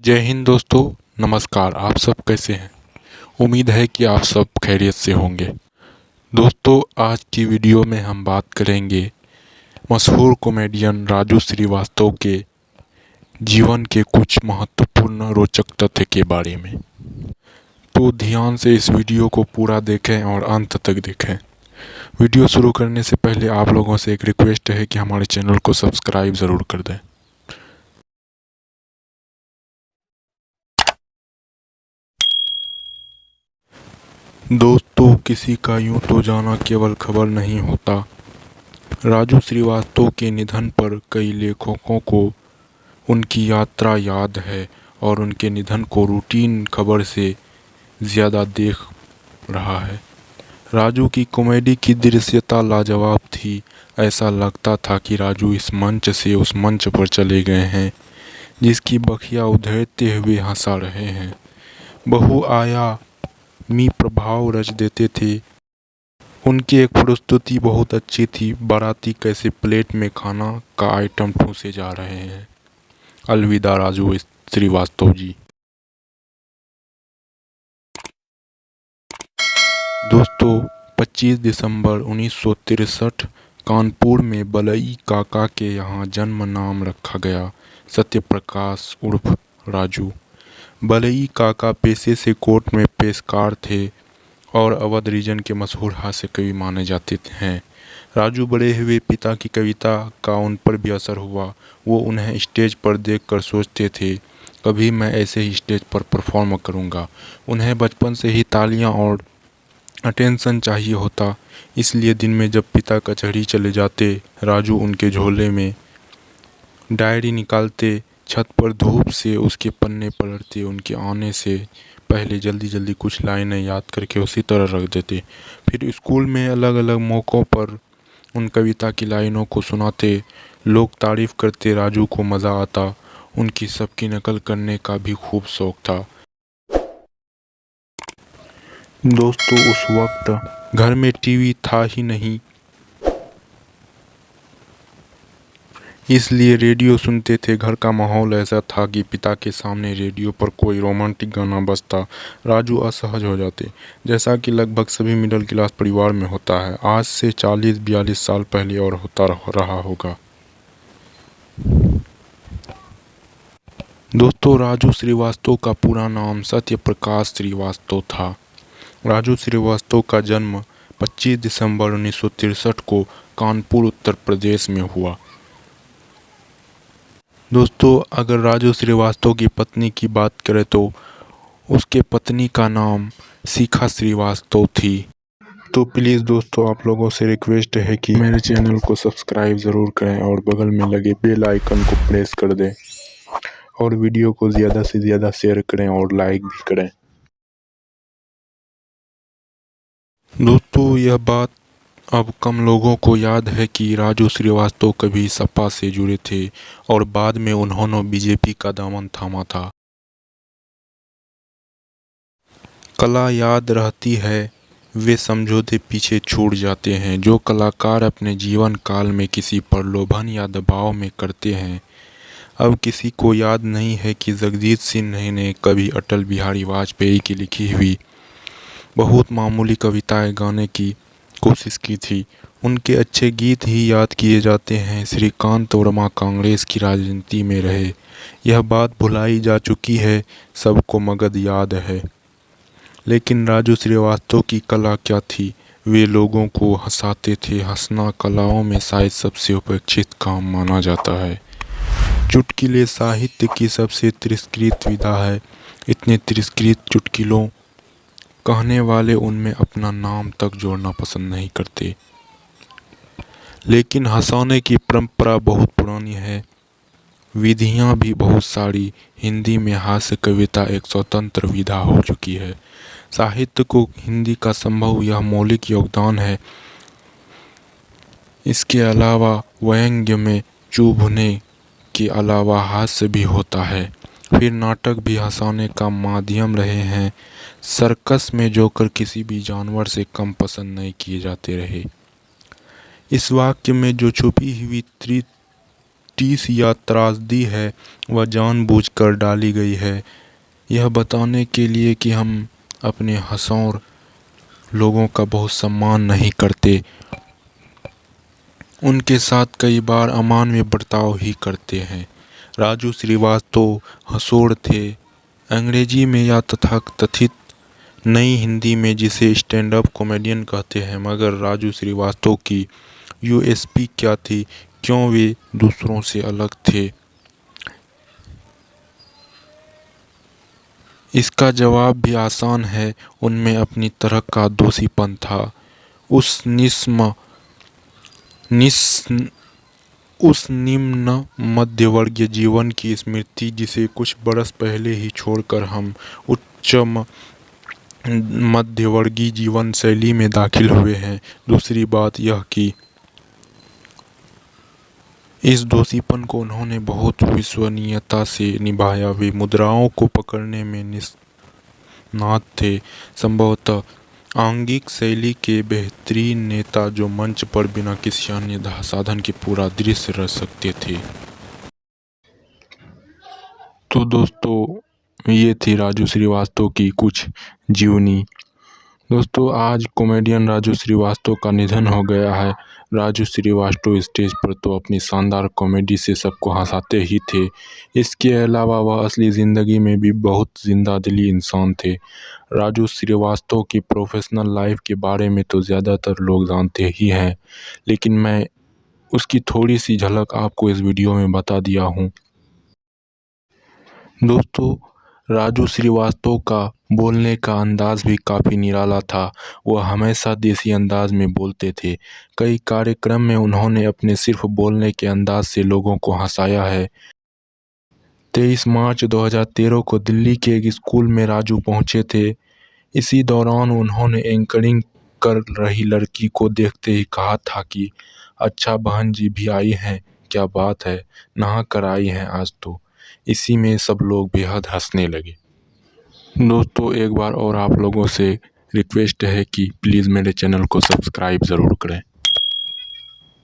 जय हिंद दोस्तों। नमस्कार। आप सब कैसे हैं? उम्मीद है कि आप सब खैरियत से होंगे। दोस्तों, आज की वीडियो में हम बात करेंगे मशहूर कॉमेडियन राजू श्रीवास्तव के जीवन के कुछ महत्वपूर्ण रोचक तथ्य के बारे में। तो ध्यान से इस वीडियो को पूरा देखें और अंत तक देखें। वीडियो शुरू करने से पहले आप लोगों से एक रिक्वेस्ट है कि हमारे चैनल को सब्सक्राइब ज़रूर कर दें। दोस्तों, किसी का यूं तो जाना केवल खबर नहीं होता। राजू श्रीवास्तव के निधन पर कई लेखकों को उनकी यात्रा याद है और उनके निधन को रूटीन खबर से ज़्यादा देख रहा है। राजू की कॉमेडी की दृश्यता लाजवाब थी। ऐसा लगता था कि राजू इस मंच से उस मंच पर चले गए हैं जिसकी बखिया उधेड़ते हुए हंसा रहे हैं। बहुआयामी प्रभाव रच देते थे। उनकी एक प्रस्तुति बहुत अच्छी थी। बाराती कैसे प्लेट में खाना का आइटम ठूंसे जा रहे हैं। अलविदा राजू श्रीवास्तव जी। दोस्तों, 25 दिसंबर 1963 कानपुर में बलई काका के यहाँ जन्म। नाम रखा गया सत्यप्रकाश उर्फ राजू। बलई काका पेशे से कोर्ट में पेशकार थे और अवध रीजन के मशहूर हास्य कवि माने जाते हैं। राजू बड़े हुए पिता की कविता का उन पर भी असर हुआ। वो उन्हें स्टेज पर देखकर सोचते थे, कभी मैं ऐसे ही स्टेज पर परफॉर्म करूंगा। उन्हें बचपन से ही तालियां और अटेंशन चाहिए होता। इसलिए दिन में जब पिता कचहरी चले जाते, राजू उनके झोले में डायरी निकालते, छत पर धूप से उसके पन्ने पलटते, उनके आने से पहले जल्दी जल्दी कुछ लाइनें याद करके उसी तरह रख देते। फिर स्कूल में अलग अलग मौक़ों पर उन कविता की लाइनों को सुनाते। लोग तारीफ़ करते, राजू को मज़ा आता। उनकी सबकी नकल करने का भी खूब शौक था। दोस्तों, उस वक्त घर में टीवी था ही नहीं, इसलिए रेडियो सुनते थे। घर का माहौल ऐसा था कि पिता के सामने रेडियो पर कोई रोमांटिक गाना बजता, राजू असहज हो जाते, जैसा कि लगभग सभी मिडिल क्लास परिवार में होता है। आज से 40-42 साल पहले और होता रहा होगा। दोस्तों, राजू श्रीवास्तव का पूरा नाम सत्यप्रकाश श्रीवास्तव था। राजू श्रीवास्तव का जन्म 25 दिसंबर 1963 को कानपुर उत्तर प्रदेश में हुआ। दोस्तों, अगर राजू श्रीवास्तव की पत्नी की बात करें तो उसके पत्नी का नाम शिखा श्रीवास्तव थी। तो प्लीज़ दोस्तों, आप लोगों से रिक्वेस्ट है कि मेरे चैनल को सब्सक्राइब ज़रूर करें और बगल में लगे बेल आइकन को प्रेस कर दें और वीडियो को ज़्यादा से ज़्यादा शेयर करें और लाइक भी करें। दोस्तों, यह बात अब कम लोगों को याद है कि राजू श्रीवास्तव कभी सपा से जुड़े थे और बाद में उन्होंने बीजेपी का दामन थामा था। कला याद रहती है, वे समझौते पीछे छूट जाते हैं जो कलाकार अपने जीवन काल में किसी प्रलोभन या दबाव में करते हैं। अब किसी को याद नहीं है कि जगजीत सिंह ने कभी अटल बिहारी वाजपेयी की लिखी हुई बहुत मामूली कविताएं गाने की कोशिश की थी। उनके अच्छे गीत ही याद किए जाते हैं। श्रीकांत वर्मा कांग्रेस की राजनीति में रहे, यह बात भुलाई जा चुकी है, सबको मगध याद है। लेकिन राजू श्रीवास्तव की कला क्या थी? वे लोगों को हंसाते थे। हंसना कलाओं में शायद सबसे उपेक्षित काम माना जाता है। चुटकुले साहित्य की सबसे तिरस्कृत विधा है। इतने तिरस्कृत चुटकुलों कहने वाले उनमें अपना नाम तक जोड़ना पसंद नहीं करते। लेकिन हंसाने की परंपरा बहुत पुरानी है, विधियां भी बहुत सारी। हिंदी में हास्य कविता एक स्वतंत्र विधा हो चुकी है। साहित्य को हिंदी का संभव यह मौलिक योगदान है। इसके अलावा व्यंग्य में चुभने के अलावा हास्य भी होता है। फिर नाटक भी हंसाने का माध्यम रहे हैं। सर्कस में जोकर किसी भी जानवर से कम पसंद नहीं किए जाते रहे। इस वाक्य में जो छुपी हुई जस्टिस या त्रासदी है वह जानबूझकर डाली गई है, यह बताने के लिए कि हम अपने हंसौर लोगों का बहुत सम्मान नहीं करते, उनके साथ कई बार अमानवीय बर्ताव ही करते हैं। राजू श्रीवास्तव हंसौर थे, अंग्रेजी में या तथाकथित नई हिंदी में जिसे स्टैंड अप कॉमेडियन कहते हैं। मगर राजू श्रीवास्तव की यूएसपी क्या थी, क्यों वे दूसरों से अलग थे? इसका जवाब भी आसान है, उनमें अपनी तरह का दोषीपन था। उस निम्न मध्यवर्गीय जीवन की स्मृति जिसे कुछ बरस पहले ही छोड़कर हम उच्च मध्यवर्गीय जीवन शैली में दाखिल हुए हैं। दूसरी बात यह कि इस दोषीपन को उन्होंने बहुत विश्वसनीयता से निभाया। वे मुद्राओं को पकड़ने में निष्णात थे, संभवतः आंगिक शैली के बेहतरीन नेता जो मंच पर बिना किसी अन्य साधन के पूरा दृश्य रच सकते थे। तो दोस्तों ये थी राजू श्रीवास्तव की कुछ जीवनी। दोस्तों आज कॉमेडियन राजू श्रीवास्तव का निधन हो गया है। राजू श्रीवास्तव स्टेज पर तो अपनी शानदार कॉमेडी से सबको हंसाते ही थे, इसके अलावा वह असली ज़िंदगी में भी बहुत जिंदादिली इंसान थे। राजू श्रीवास्तव की प्रोफेशनल लाइफ के बारे में तो ज़्यादातर लोग जानते ही हैं, लेकिन मैं उसकी थोड़ी सी झलक आपको इस वीडियो में बता दिया हूँ। दोस्तों राजू श्रीवास्तव का बोलने का अंदाज भी काफ़ी निराला था। वह हमेशा देसी अंदाज में बोलते थे। कई कार्यक्रम में उन्होंने अपने सिर्फ बोलने के अंदाज से लोगों को हंसाया है। 23 मार्च 2013 को दिल्ली के एक स्कूल में राजू पहुंचे थे। इसी दौरान उन्होंने एंकरिंग कर रही लड़की को देखते ही कहा था कि अच्छा बहन जी भी आई हैं, क्या बात है, नहा कर आई हैं आज तो। इसी में सब लोग बेहद हंसने लगे। दोस्तों एक बार और आप लोगों से रिक्वेस्ट है कि प्लीज़ मेरे चैनल को सब्सक्राइब ज़रूर करें।